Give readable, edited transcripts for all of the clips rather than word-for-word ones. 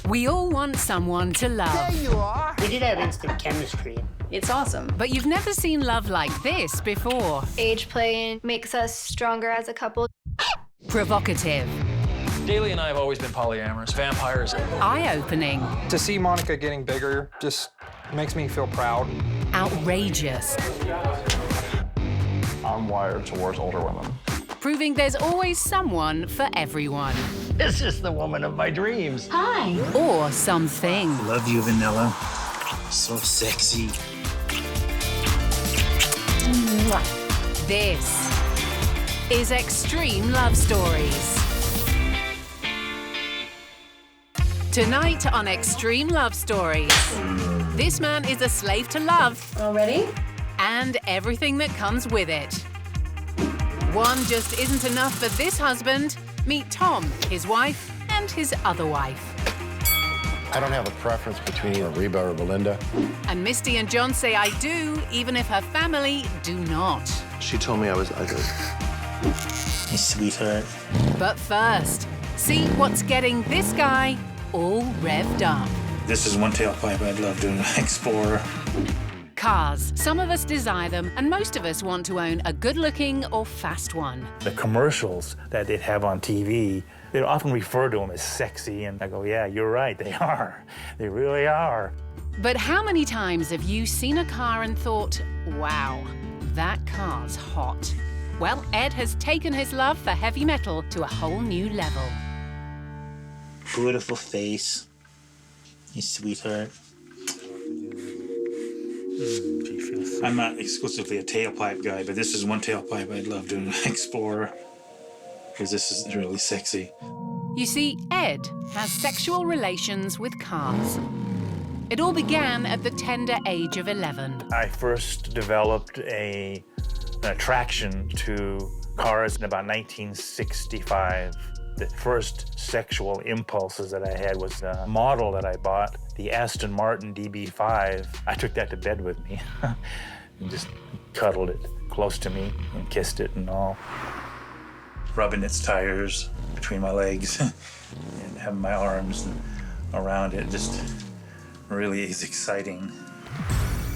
We all want someone to love. There you are. We did have instant chemistry. It's awesome. But you've never seen love like this before. Age playing makes us stronger as a couple. Provocative. Daly and I have always been polyamorous, vampires. Eye-opening. To see Monica getting bigger just makes me feel proud. Outrageous. I'm wired towards older women. Proving there's always someone for everyone. This is the woman of my dreams. Hi. Or something. Love you, Vanilla. So sexy. This is Extreme Love Stories. Tonight on Extreme Love Stories, this man is a slave to love. Already? And everything that comes with it. One just isn't enough for this husband. Meet Tom, his wife, and his other wife. I don't have a preference between Reba or Belinda. And Misty and John say I do, even if her family do not. She told me I was ugly. Hey, sweetheart. But first, see what's getting this guy all revved up. This is one tailpipe I'd love to explore. Cars. Some of us desire them, and most of us want to own a good-looking or fast one. The commercials that they'd have on TV, they often refer to them as sexy, and I go, yeah, you're right, they are. They really are. But how many times have you seen a car and thought, wow, that car's hot? Well, Ed has taken his love for heavy metal to a whole new level. Beautiful face. Hey, sweetheart. I'm not exclusively a tailpipe guy, but this is one tailpipe I'd love to explore because this is really sexy. You see, Ed has sexual relations with cars. It all began at the tender age of 11. I first developed an attraction to cars in about 1965. The first sexual impulses that I had was a model that I bought, the Aston Martin DB5. I took that to bed with me and just cuddled it close to me and kissed it and all. Rubbing its tires between my legs and having my arms around it just really is exciting.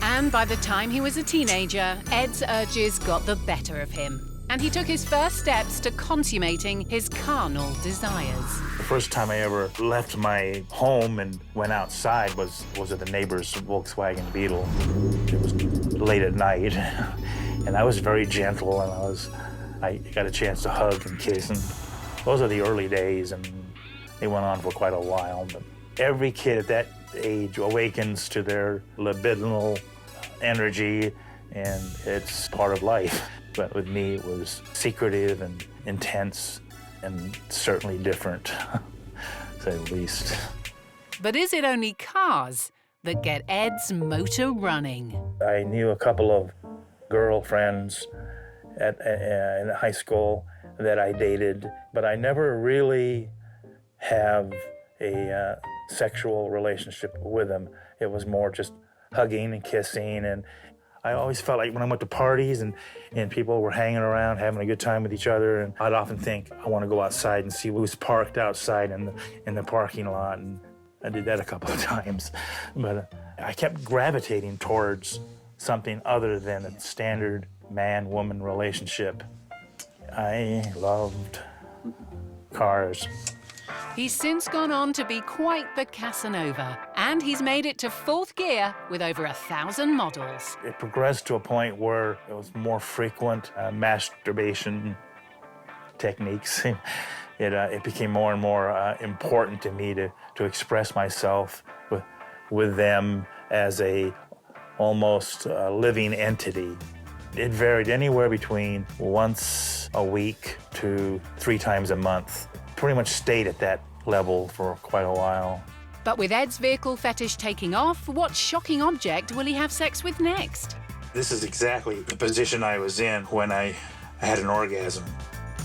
And by the time he was a teenager, Ed's urges got the better of him. And he took his first steps to consummating his carnal desires. The first time I ever left my home and went outside was at the neighbor's Volkswagen Beetle. It was late at night, and I was very gentle, and I got a chance to hug and kiss, and those are the early days, and they went on for quite a while. But every kid at that age awakens to their libidinal energy, and it's part of life. But with me, it was secretive and intense and certainly different, to say the least. But is it only cars that get Ed's motor running? I knew a couple of girlfriends in high school that I dated, but I never really have a sexual relationship with them. It was more just hugging and kissing, and I always felt like when I went to parties and people were hanging around, having a good time with each other, and I'd often think, I want to go outside and see who's parked outside in the parking lot, and I did that a couple of times. But I kept gravitating towards something other than a standard man-woman relationship. I loved cars. He's since gone on to be quite the Casanova, and he's made it to fourth gear with over 1,000 models. It progressed to a point where it was more frequent masturbation techniques. It became more and more important to me to express myself with them as a almost living entity. It varied anywhere between once a week to 3 times a month. Pretty much stayed at that level for quite a while. But with Ed's vehicle fetish taking off, what shocking object will he have sex with next? This is exactly the position I was in when I had an orgasm.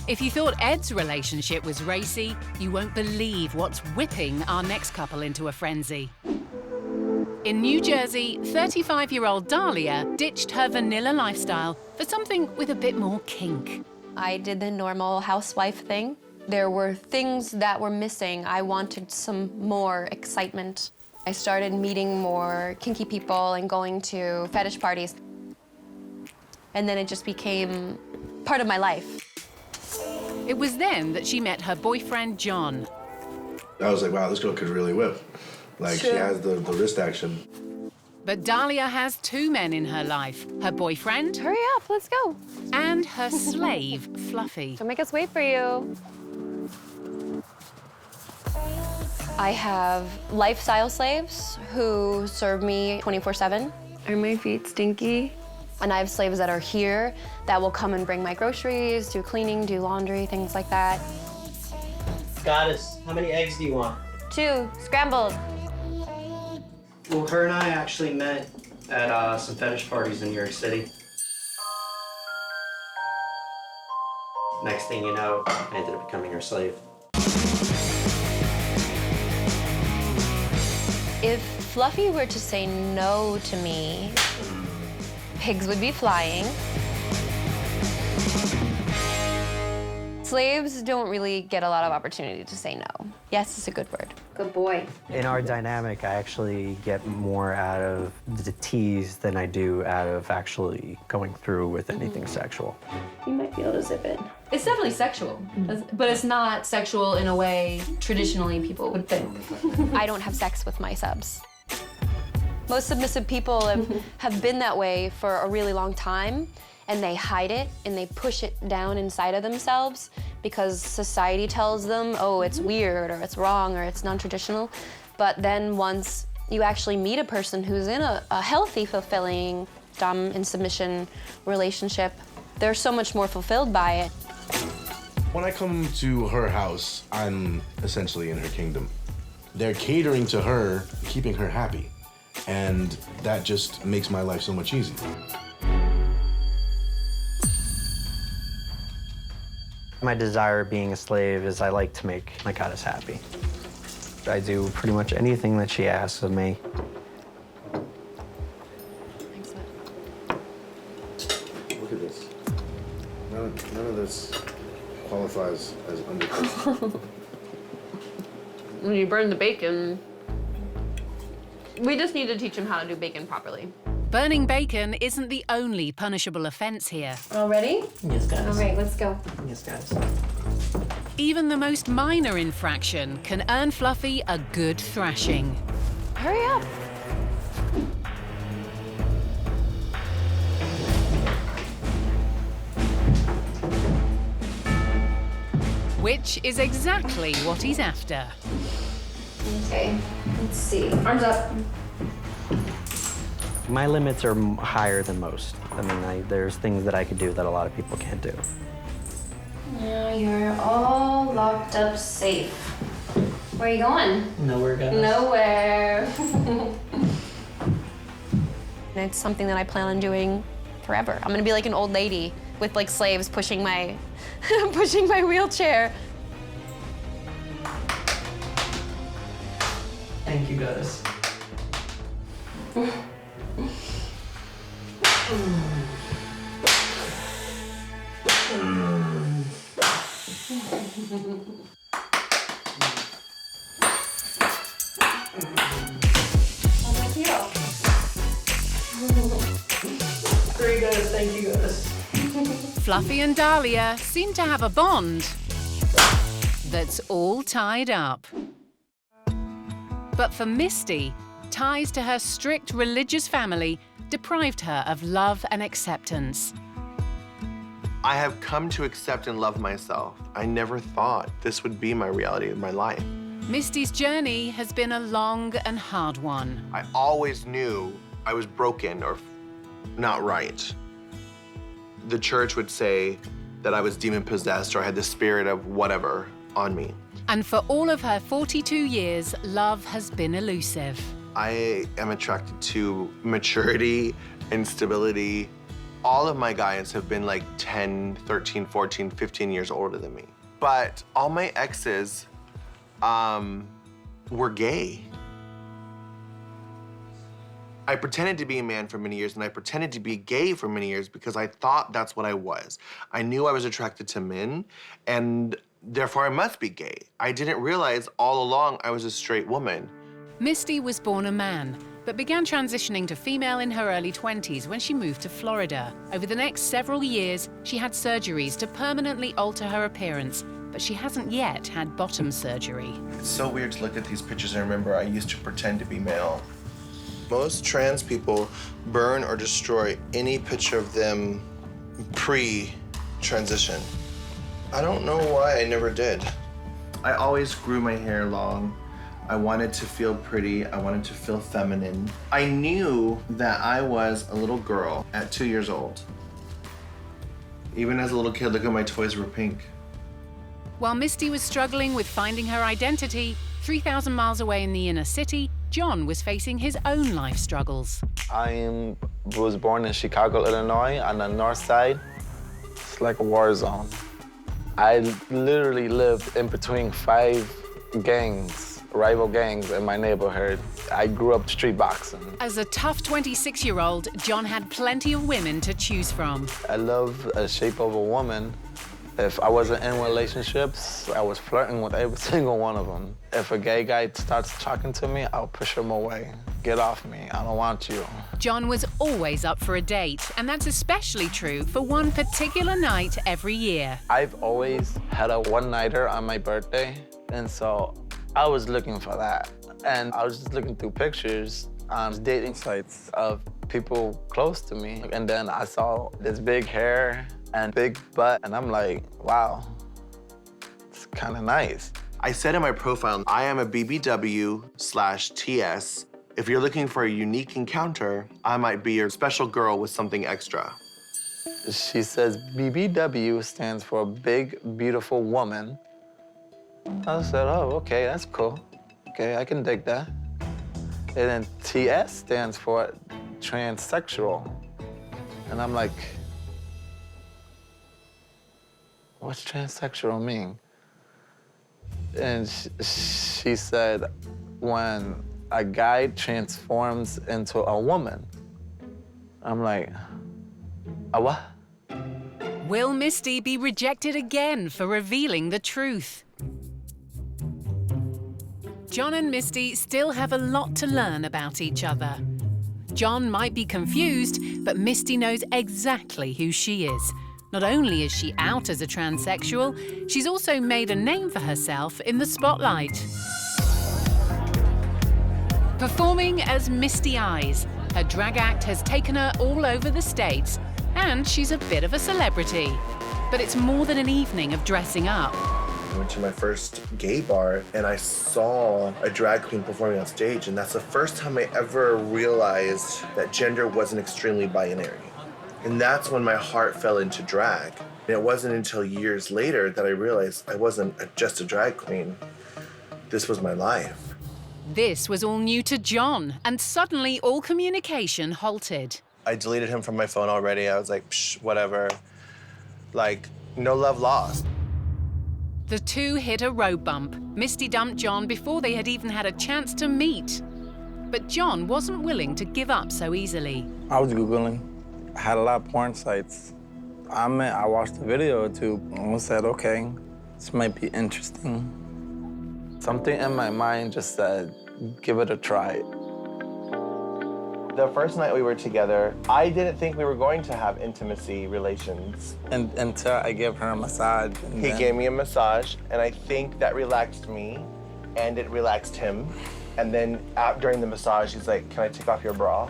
If you thought Ed's relationship was racy, you won't believe what's whipping our next couple into a frenzy. In New Jersey, 35-year-old Dahlia ditched her vanilla lifestyle for something with a bit more kink. I did the normal housewife thing. There were things that were missing. I wanted some more excitement. I started meeting more kinky people and going to fetish parties. And then it just became part of my life. It was then that she met her boyfriend, John. I was like, wow, this girl could really whip. Like, she has the wrist action. But Dahlia has two men in her life, her boyfriend... Hurry up, let's go. ...and her slave, Fluffy. Don't make us wait for you. I have lifestyle slaves who serve me 24/7. Are my feet stinky? And I have slaves that are here that will come and bring my groceries, do cleaning, do laundry, things like that. Goddess, how many eggs do you want? 2, scrambled. Well, her and I actually met at some fetish parties in New York City. Next thing you know, I ended up becoming her slave. If Fluffy were to say no to me, pigs would be flying. Slaves don't really get a lot of opportunity to say no. Yes is a good word. Good boy. In our dynamic, I actually get more out of the tease than I do out of actually going through with anything sexual. You might be able to zip it. It's definitely sexual, but it's not sexual in a way traditionally people would think. I don't have sex with my subs. Most submissive people have been that way for a really long time, and they hide it and they push it down inside of themselves because society tells them, oh, it's weird or it's wrong or it's non-traditional. But then once you actually meet a person who's in a healthy, fulfilling dom and submission relationship, they're so much more fulfilled by it. When I come to her house, I'm essentially in her kingdom. They're catering to her, keeping her happy. And that just makes my life so much easier. My desire being a slave is I like to make my goddess happy. I do pretty much anything that she asks of me. Look at this. None of this qualifies as undercooked. When you burn the bacon, we just need to teach him how to do bacon properly. Burning bacon isn't the only punishable offence here. All ready? Yes, guys. All right, let's go. Yes, guys. Even the most minor infraction can earn Fluffy a good thrashing. Hurry up. Which is exactly what he's after. Okay, let's see. Arms up. My limits are higher than most. I mean, there's things that I could do that a lot of people can't do. Now you're all locked up safe. Where are you going? Nowhere, guys. Nowhere. And it's something that I plan on doing forever. I'm gonna be like an old lady with like slaves pushing my, pushing my wheelchair. Thank you, guys. Great, guys. Thank you, guys. Fluffy and Dahlia seem to have a bond that's all tied up. But for Misty, ties to her strict religious family deprived her of love and acceptance. I have come to accept and love myself. I never thought this would be my reality of my life. Misty's journey has been a long and hard one. I always knew I was broken or not right. The church would say that I was demon-possessed or I had the spirit of whatever on me. And for all of her 42 years, love has been elusive. I am attracted to maturity and stability. All of my guys have been like 10, 13, 14, 15 years older than me. But all my exes were gay. I pretended to be a man for many years, and I pretended to be gay for many years because I thought that's what I was. I knew I was attracted to men, and therefore I must be gay. I didn't realize all along I was a straight woman. Misty was born a man, but began transitioning to female in her early 20s when she moved to Florida. Over the next several years, she had surgeries to permanently alter her appearance, but she hasn't yet had bottom surgery. It's so weird to look at these pictures and remember I used to pretend to be male. Most trans people burn or destroy any picture of them pre-transition. I don't know why I never did. I always grew my hair long. I wanted to feel pretty. I wanted to feel feminine. I knew that I was a little girl at 2 years old. Even as a little kid, look at my toys were pink. While Misty was struggling with finding her identity, 3,000 miles away in the inner city, John was facing his own life struggles. I was born in Chicago, Illinois, on the north side. It's like a war zone. I literally lived in between 5 gangs, rival gangs in my neighborhood. I grew up street boxing. As a tough 26-year-old, John had plenty of women to choose from. I love the shape of a woman. If I wasn't in relationships, I was flirting with every single one of them. If a gay guy starts talking to me, I'll push him away. Get off me, I don't want you. John was always up for a date, and that's especially true for one particular night every year. I've always had a one-nighter on my birthday, and so I was looking for that. And I was just looking through pictures on dating sites of people close to me, and then I saw this big hair and big butt, and I'm like, wow, it's kind of nice. I said in my profile, I am a BBW/TS. If you're looking for a unique encounter, I might be your special girl with something extra. She says BBW stands for Big Beautiful Woman. I said, oh, okay, that's cool. Okay, I can dig that. And then TS stands for transsexual. And I'm like, what's transsexual mean? And she said, when a guy transforms into a woman. I'm like, a what? Will Misty be rejected again for revealing the truth? John and Misty still have a lot to learn about each other. John might be confused, but Misty knows exactly who she is. Not only is she out as a transsexual, she's also made a name for herself in the spotlight. Performing as Misty Eyes, her drag act has taken her all over the States, and she's a bit of a celebrity. But it's more than an evening of dressing up. I went to my first gay bar and I saw a drag queen performing on stage, and that's the first time I ever realized that gender wasn't extremely binary. And that's when my heart fell into drag. And it wasn't until years later that I realized I wasn't just a drag queen. This was my life. This was all new to John, and suddenly all communication halted. I deleted him from my phone already. I was like, psh, whatever. Like, no love lost. The two hit a road bump. Misty dumped John before they had even had a chance to meet. But John wasn't willing to give up so easily. I was Googling. I had a lot of porn sites. I watched a video or two and said, okay, this might be interesting. Something in my mind just said, give it a try. The first night we were together, I didn't think we were going to have intimacy relations. Until I gave her a massage. He gave me a massage, and I think that relaxed me, and it relaxed him. And then during the massage, he's like, can I take off your bra?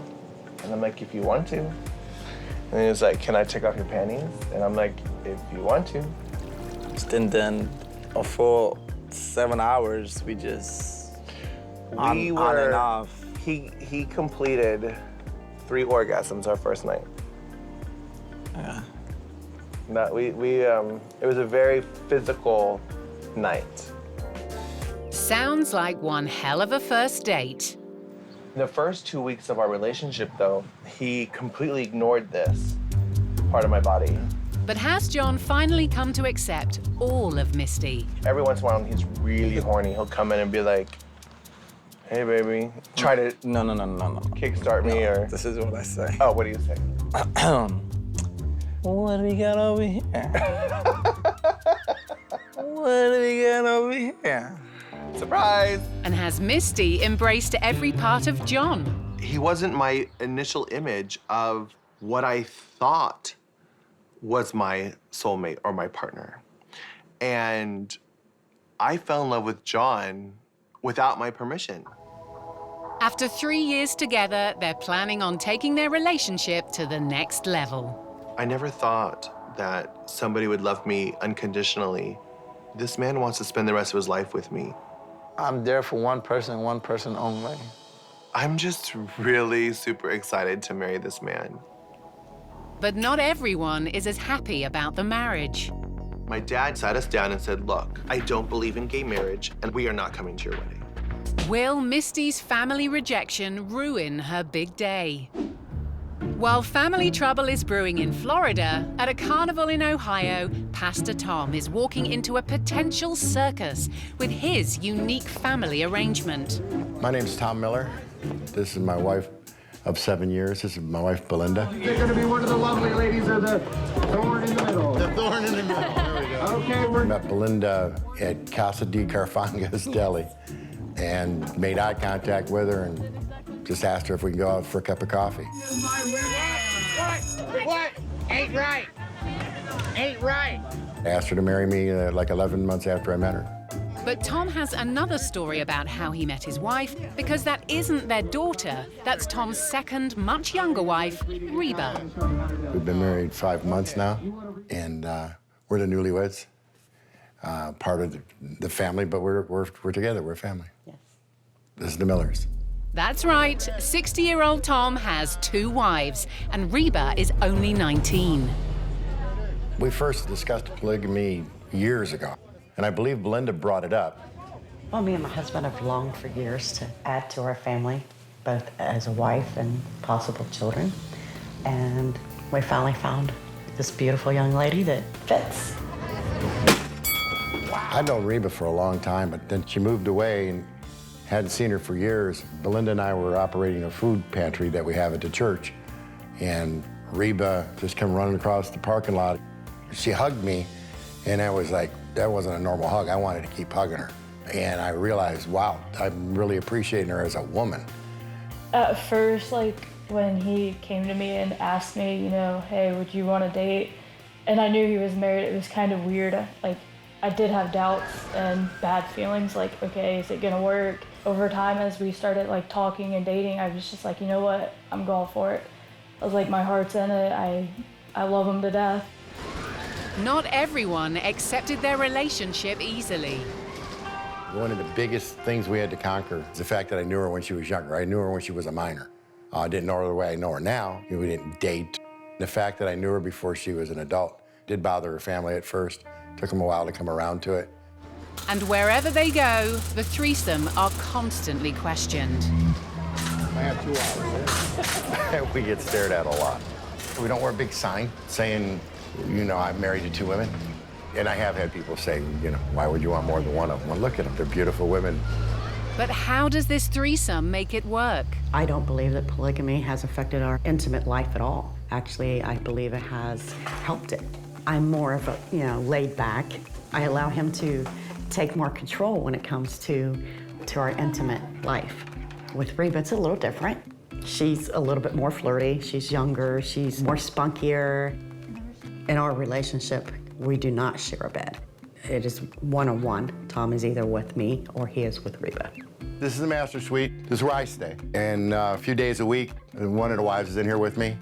And I'm like, if you want to. And he was like, can I take off your panties? And I'm like, if you want to. And then a full 7 hours, we just on and off. He completed 3 orgasms our first night. Yeah. It was a very physical night. Sounds like one hell of a first date. The first 2 weeks of our relationship, though, he completely ignored this part of my body. But has John finally come to accept all of Misty? Every once in a while, when he's really horny, he'll come in and be like, hey, baby, try to no. kickstart me, or... This is what I say. Oh, what do you say? What do we got over here? What are we getting over here? Surprise! And has Misty embraced every part of John? He wasn't my initial image of what I thought was my soulmate or my partner. And I fell in love with John without my permission. After 3 years together, they're planning on taking their relationship to the next level. I never thought that somebody would love me unconditionally. This man wants to spend the rest of his life with me. I'm there for one person only. I'm just really super excited to marry this man. But not everyone is as happy about the marriage. My dad sat us down and said, look, I don't believe in gay marriage, and we are not coming to your wedding. Will Misty's family rejection ruin her big day? While family trouble is brewing in Florida, at a carnival in Ohio, Pastor Tom is walking into a potential circus with his unique family arrangement. My name's Tom Miller. This is my wife of 7 years. This is my wife, Belinda. They're going to be one of the lovely ladies of the thorn in the middle. The thorn in the middle. There we go. Okay, we're... Met Belinda at Casa di Carfanga's Deli and made eye contact with her and just asked her if we can go out for a cup of coffee. What? Ain't right. Ain't right. I asked her to marry me like 11 months after I met her. But Tom has another story about how he met his wife, because that isn't their daughter. That's Tom's second, much younger wife, Reba. We've been married 5 months now, and we're the newlyweds, part of the family, but we're together, we're a family. Yes. This is the Millers. That's right, 60-year-old Tom has 2 wives, and Reba is only 19. We first discussed polygamy years ago, and I believe Belinda brought it up. Well, me and my husband have longed for years to add to our family, both as a wife and possible children. And we finally found this beautiful young lady that fits. I'd known Reba for a long time, but then she moved away and hadn't seen her for years. Belinda and I were operating a food pantry that we have at the church, and Reba just came running across the parking lot. She hugged me, and I was like, that wasn't a normal hug. I wanted to keep hugging her. And I realized, wow, I'm really appreciating her as a woman. At first, like, when he came to me and asked me, you know, hey, would you want to date? And I knew he was married, it was kind of weird. Like, I did have doubts and bad feelings, like, okay, is it gonna work? Over time, as we started, like, talking and dating, I was just like, you know what, I'm going for it. I was like, my heart's in it, I love him to death. Not everyone accepted their relationship easily. One of the biggest things we had to conquer is the fact that I knew her when she was younger. I knew her when she was a minor. I didn't know her the way I know her now. We didn't date. The fact that I knew her before she was an adult did bother her family at first. Took them a while to come around to it. And wherever they go, the threesome are constantly questioned. I have 2 hours. We get stared at a lot. We don't wear a big sign saying, you know, I'm married to 2 women. And I have had people say, you know, why would you want more than one of them? Well, look at them, they're beautiful women. But how does this threesome make it work? I don't believe that polygamy has affected our intimate life at all. Actually, I believe it has helped it. I'm more of a, you know, laid back. I allow him to take more control when it comes to our intimate life. With Reba, it's a little different. She's a little bit more flirty, she's younger, she's more spunkier. In our relationship, we do not share a bed. It is one-on-one. Tom is either with me or he is with Reba. This is the master suite. This is where I stay. And a few days a week, one of the wives is in here with me.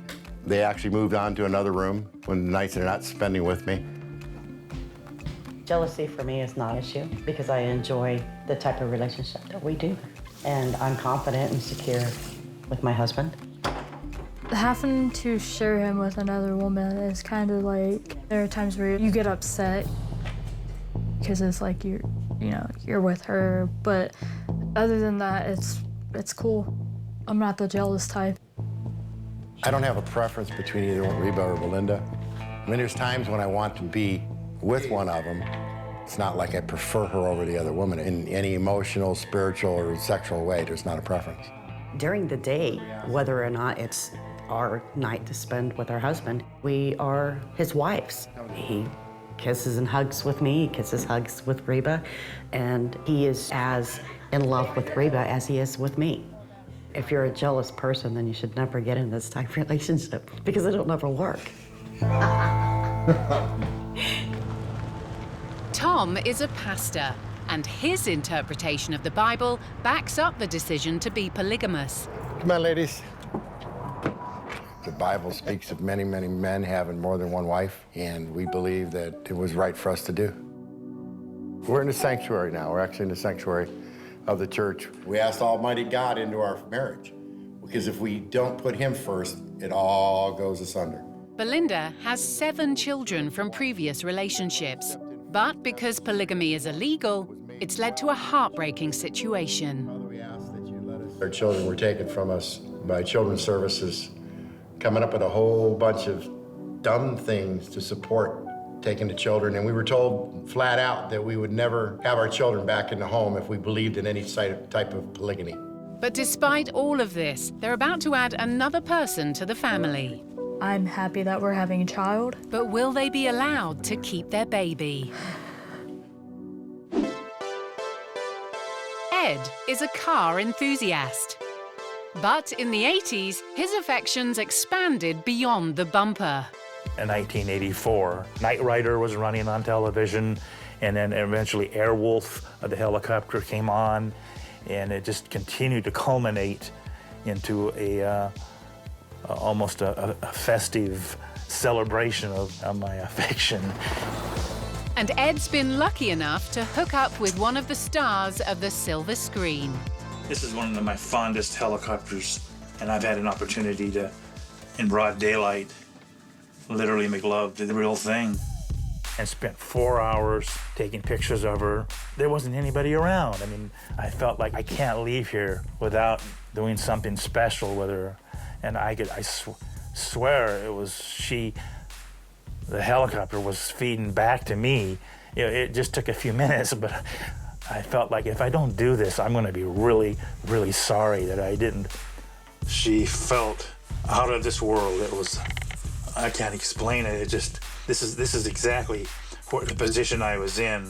They actually moved on to another room when the nights they're not spending with me. Jealousy for me is not an issue because I enjoy the type of relationship that we do. And I'm confident and secure with my husband. Having to share him with another woman is kind of like, there are times where you get upset because it's like you're with her, but other than that, it's cool. I'm not the jealous type. I don't have a preference between either Reba or Belinda. I mean, there's times when I want to be with one of them. It's not like I prefer her over the other woman in any emotional, spiritual, or sexual way. There's not a preference. During the day, whether or not it's our night to spend with our husband, we are his wives. He kisses and hugs with me, he kisses, hugs with Reba, and he is as in love with Reba as he is with me. If you're a jealous person, then you should never get in this type of relationship because it'll never work. Tom is a pastor, and his interpretation of the Bible backs up the decision to be polygamous. Come on, ladies. The Bible speaks of many, many men having more than one wife, and we believe that it was right for us to do. We're in the sanctuary now. We're actually in the sanctuary of the church. We asked Almighty God into our marriage, because if we don't put him first, it all goes asunder. Belinda has 7 children from previous relationships, but because polygamy is illegal, it's led to a heartbreaking situation. Our children were taken from us by children's services, coming up with a whole bunch of dumb things to support taking the children, and we were told flat out that we would never have our children back in the home if we believed in any type of polygamy. But despite all of this, they're about to add another person to the family. I'm happy that we're having a child. But will they be allowed to keep their baby? Ed is a car enthusiast. But in the 80s, his affections expanded beyond the bumper. In 1984, Knight Rider was running on television, and then eventually Airwolf, the helicopter, came on, and it just continued to culminate into almost a festive celebration of my affection. And Ed's been lucky enough to hook up with one of the stars of the silver screen. This is one of my fondest helicopters, and I've had an opportunity to, in broad daylight, literally make love to the real thing. And spent 4 hours taking pictures of her. There wasn't anybody around. I mean, I felt like I can't leave here without doing something special with her. And I swear it was she, the helicopter was feeding back to me. It just took a few minutes, but I felt like if I don't do this, I'm gonna be really, really sorry that I didn't. She felt out of this world. It was, I can't explain it. It just, this is exactly the position I was in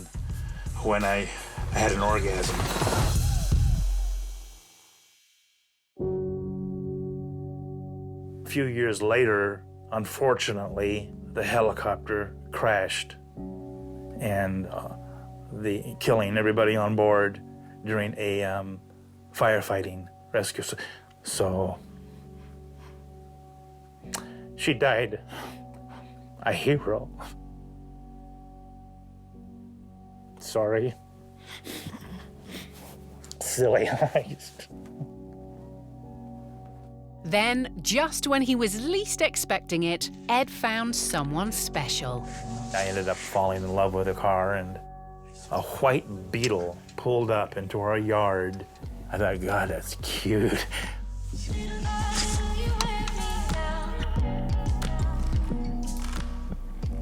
when I had an orgasm. A few years later, unfortunately, the helicopter crashed and killing everybody on board during a firefighting rescue. So she died a hero. Sorry. Silly eyes. Then, just when he was least expecting it, Ed found someone special. I ended up falling in love with a car, and a white Beetle pulled up into our yard. I thought, God, that's cute.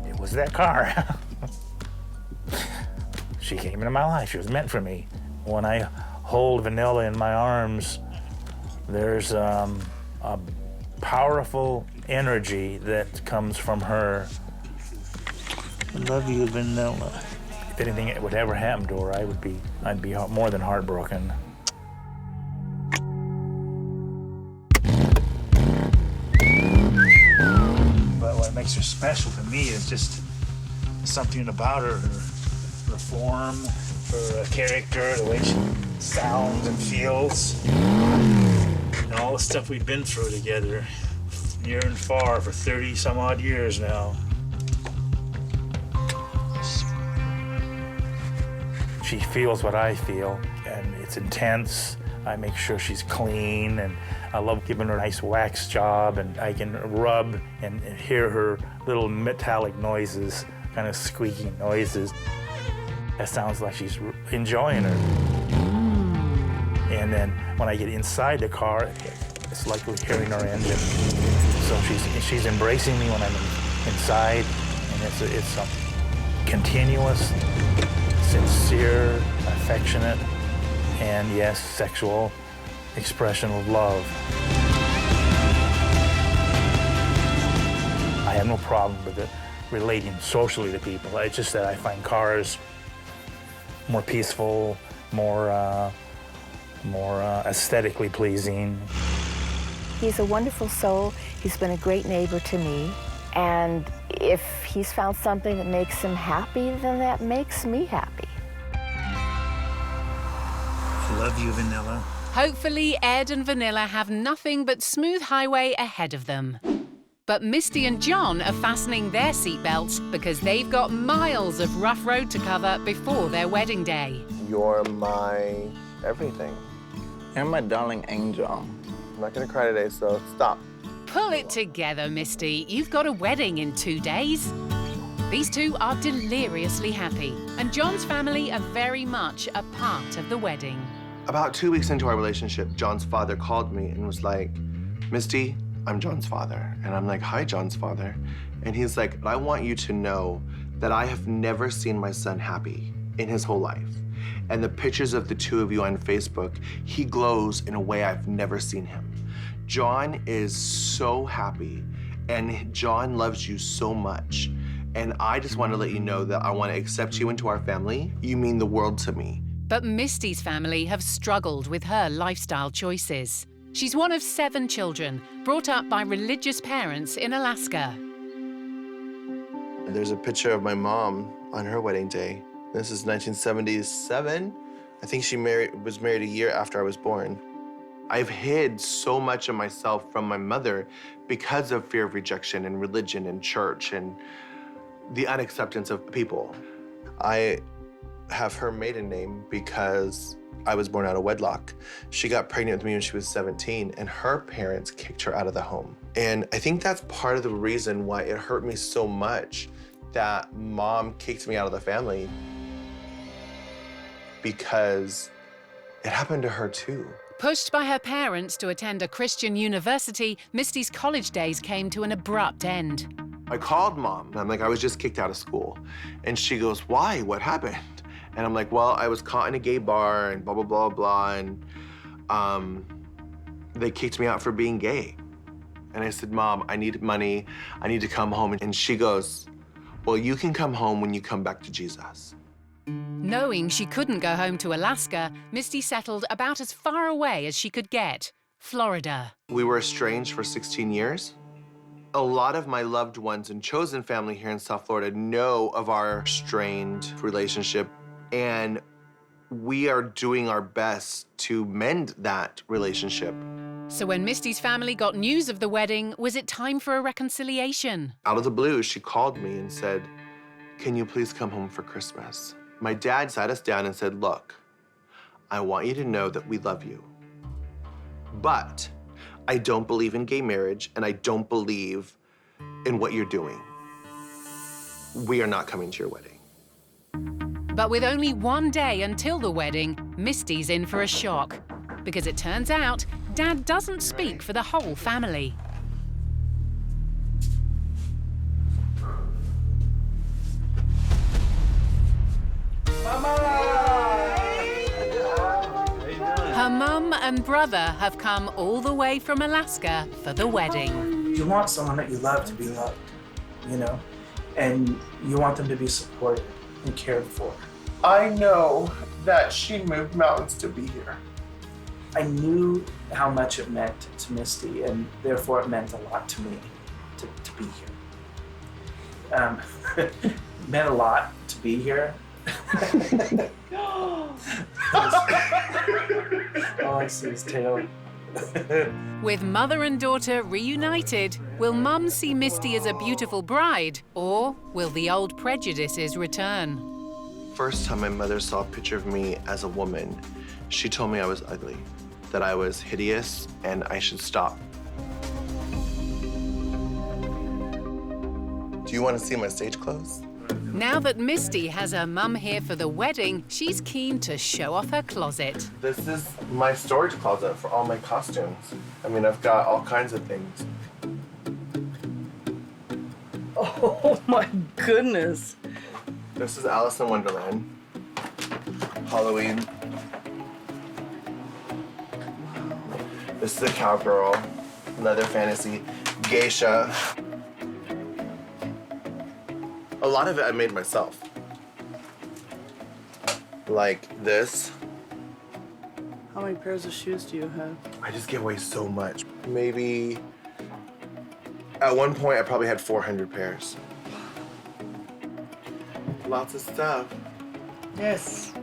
It was that car. She came into my life. She was meant for me. When I hold Vanilla in my arms, there's a powerful energy that comes from her. I love you, Vanilla. If anything would ever happen to her, I'd be more than heartbroken. But what makes her special to me is just something about her form, her character, the way she sounds and feels. And all the stuff we've been through together, near and far, for 30 some odd years now. She feels what I feel, and it's intense. I make sure she's clean, and I love giving her a nice wax job, and I can rub and hear her little metallic noises, kind of squeaky noises. That sounds like she's enjoying her. And then when I get inside the car, it's like we're hearing her engine. So she's embracing me when I'm inside, and it's a continuous, sincere, affectionate, and yes, sexual expression of love. I have no problem with it. relating socially to people. It's just that I find cars more peaceful, more aesthetically pleasing. He's a wonderful soul. He's been a great neighbor to me. And if he's found something that makes him happy, then that makes me happy. I love you, Vanilla. Hopefully, Ed and Vanilla have nothing but smooth highway ahead of them. But Misty and John are fastening their seatbelts because they've got miles of rough road to cover before their wedding day. You're my everything. You're my darling angel. I'm not gonna cry today, so stop. Pull it together, Misty. You've got a wedding in 2 days. These two are deliriously happy, and John's family are very much a part of the wedding. About 2 weeks into our relationship, John's father called me and was like, Misty, I'm John's father. And I'm like, hi, John's father. And he's like, I want you to know that I have never seen my son happy in his whole life. And the pictures of the two of you on Facebook, he glows in a way I've never seen him. John is so happy, and John loves you so much. And I just want to let you know that I want to accept you into our family. You mean the world to me. But Misty's family have struggled with her lifestyle choices. She's one of 7 children, brought up by religious parents in Alaska. There's a picture of my mom on her wedding day. This is 1977. I think she was married a year after I was born. I've hid so much of myself from my mother because of fear of rejection and religion and church and the unacceptance of people. I have her maiden name because I was born out of wedlock. She got pregnant with me when she was 17, and her parents kicked her out of the home. And I think that's part of the reason why it hurt me so much that mom kicked me out of the family, because it happened to her too. Pushed by her parents to attend a Christian university, Misty's college days came to an abrupt end. I called mom, and I'm like, I was just kicked out of school. And she goes, why? What happened? And I'm like, well, I was caught in a gay bar and blah, blah, blah, blah, and they kicked me out for being gay. And I said, Mom, I need money. I need to come home. And she goes, well, you can come home when you come back to Jesus. Knowing she couldn't go home to Alaska, Misty settled about as far away as she could get, Florida. We were estranged for 16 years. A lot of my loved ones and chosen family here in South Florida know of our strained relationship, and we are doing our best to mend that relationship. So when Misty's family got news of the wedding, was it time for a reconciliation? Out of the blue, she called me and said, can you please come home for Christmas? My dad sat us down and said, look, I want you to know that we love you, but I don't believe in gay marriage, and I don't believe in what you're doing. We are not coming to your wedding. But with only 1 day until the wedding, Misty's in for a shock. Because it turns out, Dad doesn't speak for the whole family. Her mum and brother have come all the way from Alaska for the wedding. You want someone that you love to be loved, you know? And you want them to be supported and cared for. I know that she moved mountains to be here. I knew how much it meant to Misty, and therefore it meant a lot to me to be here. It meant a lot to be here. All I see is tail. With mother and daughter reunited, will Mum see Misty as a beautiful bride, or will the old prejudices return? First time my mother saw a picture of me as a woman, she told me I was ugly, that I was hideous, and I should stop. Do you want to see my stage clothes? Now that Misty has her mum here for the wedding, she's keen to show off her closet. This is my storage closet for all my costumes. I mean, I've got all kinds of things. Oh my goodness. This is Alice in Wonderland, Halloween. This is a cowgirl, leather fantasy, geisha. A lot of it I made myself. Like this. How many pairs of shoes do you have? I just give away so much. Maybe, at one point I probably had 400 pairs. Lots of stuff. Yes.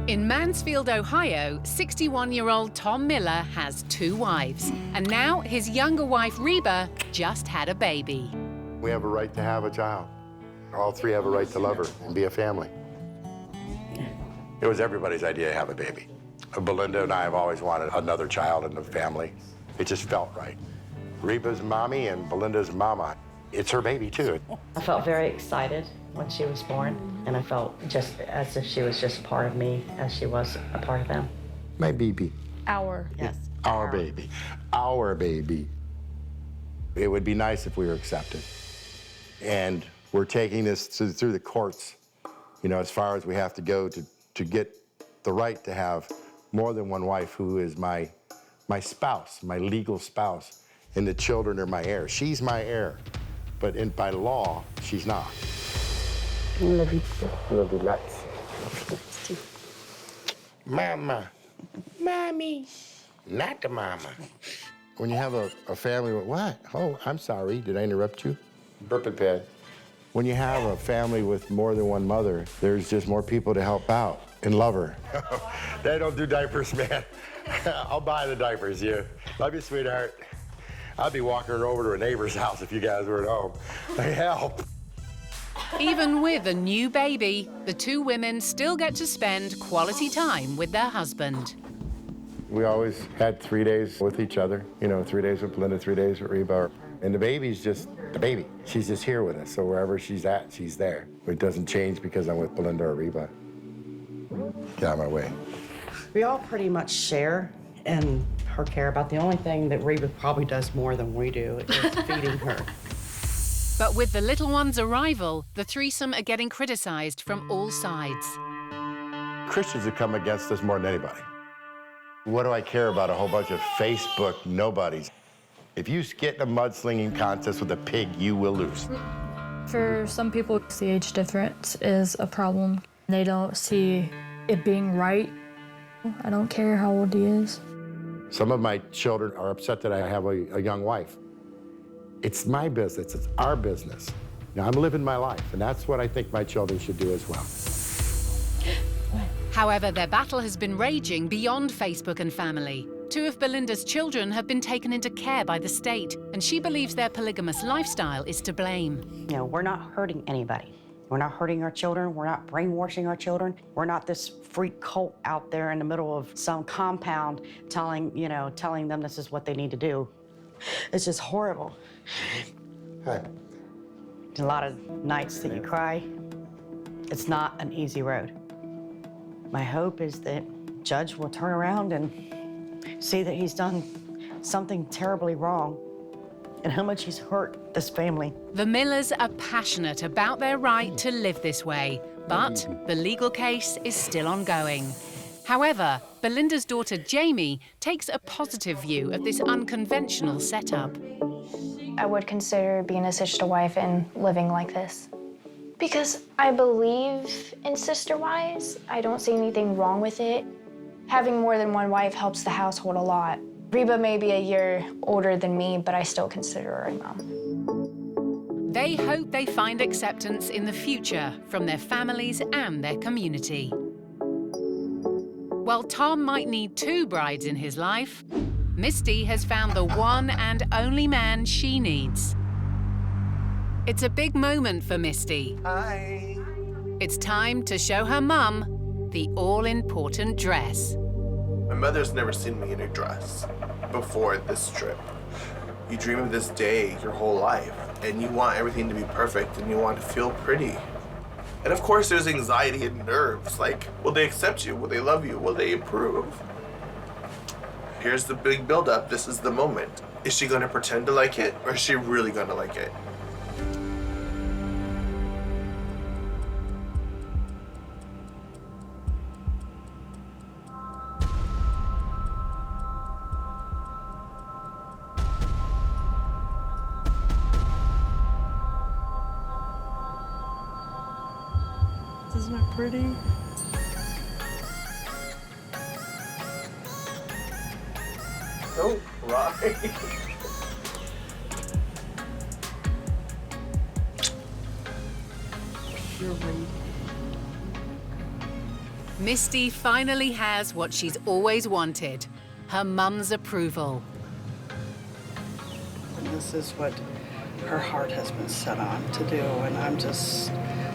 In Mansfield, Ohio, 61-year-old Tom Miller has 2 wives. And now his younger wife, Reba, just had a baby. We have a right to have a child. All 3 have a right to love her and be a family. It was everybody's idea to have a baby. Belinda and I have always wanted another child in the family. It just felt right. Reba's mommy and Belinda's mama. It's her baby, too. I felt very excited when she was born, and I felt just as if she was just part of me, as she was a part of them. My baby. Yes. Our baby. Our baby. It would be nice if we were accepted. And we're taking this through the courts, you know, as far as we have to go to get the right to have more than one wife who is my spouse, my legal spouse, and the children are my heir. She's my heir, but by law, she's not. I love you. Love you lots. Mama. Mommy. Not the mama. When you have a family with what? Oh, I'm sorry. Did I interrupt you? Burping pad. When you have a family with more than one mother, there's just more people to help out and love her. They don't do diapers, man. I'll buy the diapers, yeah. Love you, sweetheart. I'd be walking her over to a neighbor's house if you guys were at home. Help. Even with a new baby, the 2 women still get to spend quality time with their husband. We always had 3 days with each other. You know, 3 days with Belinda, 3 days with Reba. And the baby's just the baby. She's just here with us, so wherever she's at, she's there. It doesn't change because I'm with Belinda or Reba. Get out of my way. We all pretty much share in her care about. The only thing that Reba probably does more than we do is feeding her. But with the little one's arrival, the threesome are getting criticized from all sides. Christians have come against us more than anybody. What do I care about a whole bunch of Facebook nobodies? If you get in a mudslinging contest with a pig, you will lose. For some people, the age difference is a problem. They don't see it being right. I don't care how old he is. Some of my children are upset that I have a young wife. It's my business, it's our business. Now, I'm living my life, and that's what I think my children should do as well. However, their battle has been raging beyond Facebook and family. 2 of Belinda's children have been taken into care by the state, and she believes their polygamous lifestyle is to blame. You know, we're not hurting anybody. We're not hurting our children. We're not brainwashing our children. We're not this freak cult out there in the middle of some compound telling them this is what they need to do. It's just horrible. Hi. A lot of nights that you cry. It's not an easy road. My hope is that Judge will turn around and see that he's done something terribly wrong and how much he's hurt this family. The Millers are passionate about their right to live this way, but the legal case is still ongoing. However, Belinda's daughter Jamie takes a positive view of this unconventional setup. I would consider being a sister wife and living like this. Because I believe in sister wives. I don't see anything wrong with it. Having more than one wife helps the household a lot. Reba may be a year older than me, but I still consider her a mom. They hope they find acceptance in the future from their families and their community. While Tom might need 2 brides in his life, Misty has found the one and only man she needs. It's a big moment for Misty. Hi. It's time to show her mum the all-important dress. My mother's never seen me in a dress before this trip. You dream of this day your whole life, and you want everything to be perfect, and you want to feel pretty. And of course there's anxiety and nerves, like, will they accept you? Will they love you? Will they approve? Here's the big build-up. This is the moment. Is she gonna pretend to like it, or is she really gonna like it? Isn't it pretty? So right. Misty finally has what she's always wanted, her mum's approval. And this is what her heart has been set on to do, and I'm just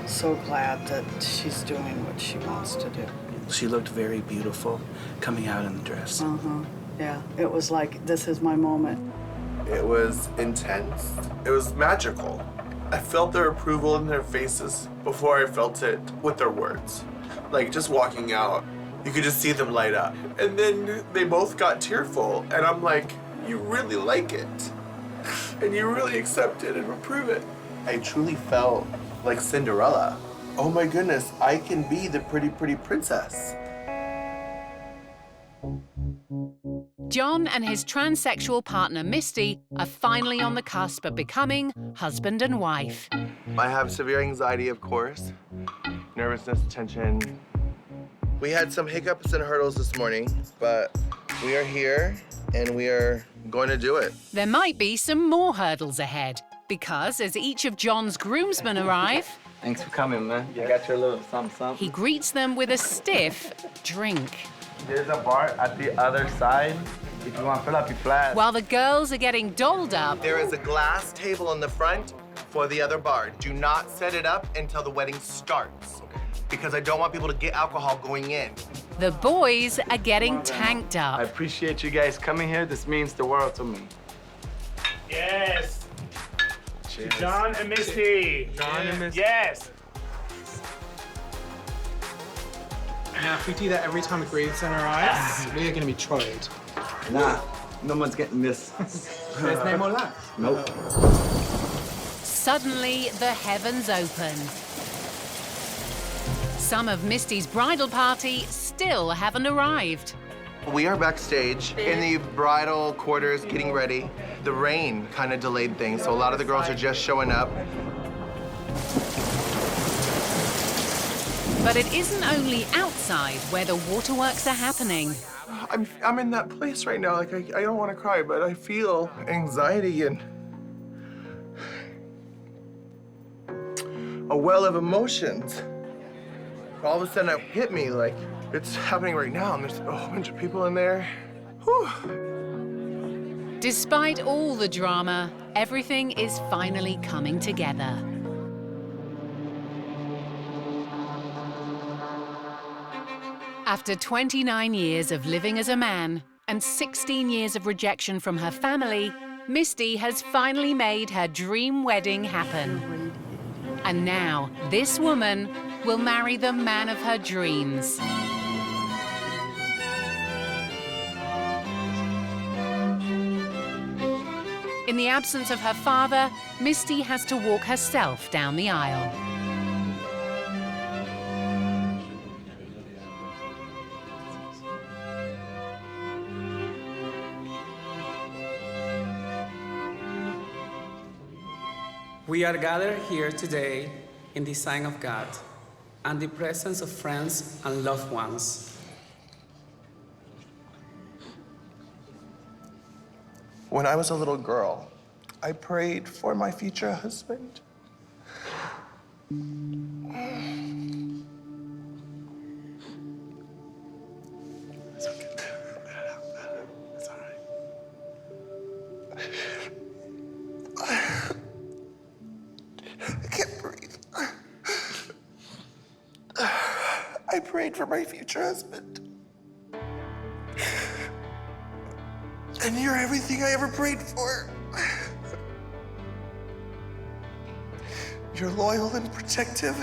so glad that she's doing what she wants to do. She looked very beautiful coming out in the dress. Yeah, it was like, this is my moment. It was intense. It was magical. I felt their approval in their faces before I felt it with their words. Like, just walking out, you could just see them light up. And then they both got tearful, and I'm like, you really like it. And you really accept it and approve it. I truly felt like Cinderella. Oh my goodness, I can be the pretty, pretty princess. John and his transsexual partner Misty are finally on the cusp of becoming husband and wife. I have severe anxiety, of course. Nervousness, tension. We had some hiccups and hurdles this morning, but we are here and we are going to do it. There might be some more hurdles ahead, because as each of John's groomsmen arrive, Thanks for coming, man. I got your little something. he greets them with a stiff drink. There's a bar at the other side if you want to fill up your flask. While the girls are getting dolled up, There is a glass table in the front for the other bar. Do not set it up until the wedding starts, because I don't want people to get alcohol going in. the boys are getting tanked I up. appreciate you guys coming here. This means the world to me. Yes. Cheers. John and Misty. John and Misty. Yes. Now, if we do that every time a grave's in our eyes, we're gonna be trolled. Nah, no one's getting this. There's no more left. Nope. Suddenly, the heavens open. Some of Misty's bridal party still haven't arrived. We are backstage in the bridal quarters getting ready. The rain kind of delayed things, so a lot of the girls are just showing up. But it isn't only outside where the waterworks are happening. I'm in that place right now. Like, I don't want to cry, but I feel anxiety and a well of emotions. All of a sudden, it hit me like it's happening right now, and there's a whole bunch of people in there. Whew. Despite all the drama, everything is finally coming together. After 29 years of living as a man and 16 years of rejection from her family, Misty has finally made her dream wedding happen. And now, this woman will marry the man of her dreams. In the absence of her father, Misty has to walk herself down the aisle. We are gathered here today in the sign of God and the presence of friends and loved ones. When I was a little girl, I prayed for my future husband. It's all right. I can't breathe. I prayed for my future husband. And you're everything I ever prayed for. You're loyal and protective.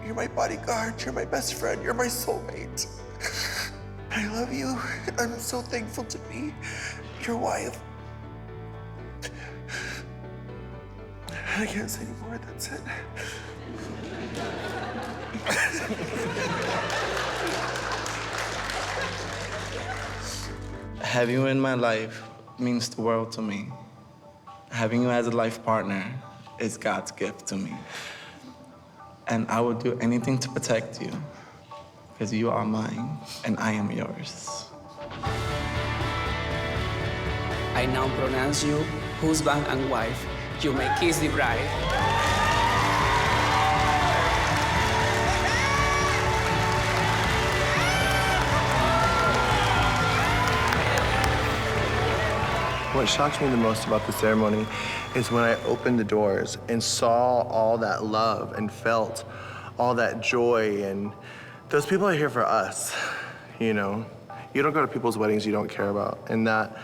You're my bodyguard. You're my best friend. You're my soulmate. I love you. I'm so thankful to be your wife. I can't say anymore. That's it. Having you in my life means the world to me. Having you as a life partner is God's gift to me. And I will do anything to protect you, because you are mine and I am yours. I now pronounce you husband and wife. You may kiss the bride. What shocked me the most about the ceremony is when I opened the doors and saw all that love and felt all that joy. And those people are here for us, you know? You don't go to people's weddings you don't care about. And that,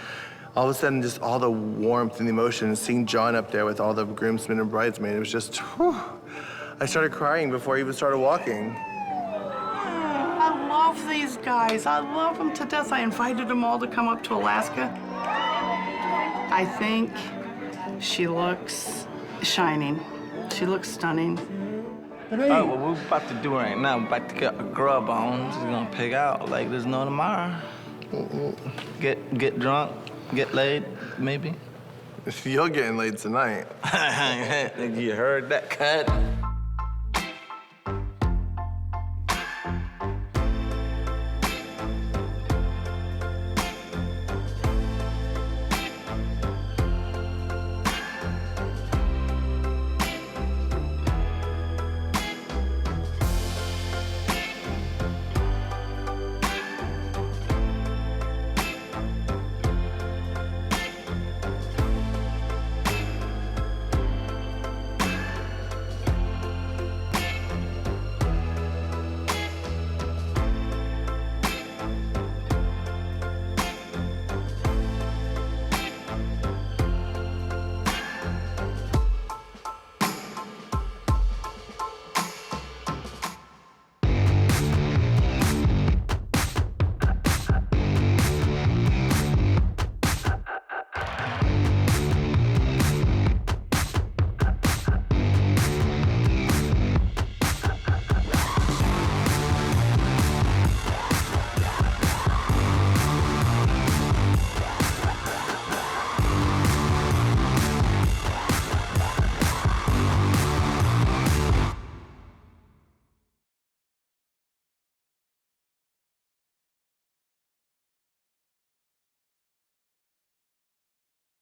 all of a sudden, just all the warmth and the emotion, and seeing John up there with all the groomsmen and bridesmaids, it was just, whew. I started crying before I even started walking. I love these guys. I love them to death. I invited them all to come up to Alaska. I think she looks shining. She looks stunning. All right, what we're about to do right now, we're about to get a grub on. Just gonna pig out like there's no tomorrow. Get drunk, get laid, maybe. You're getting laid tonight. You heard that cut?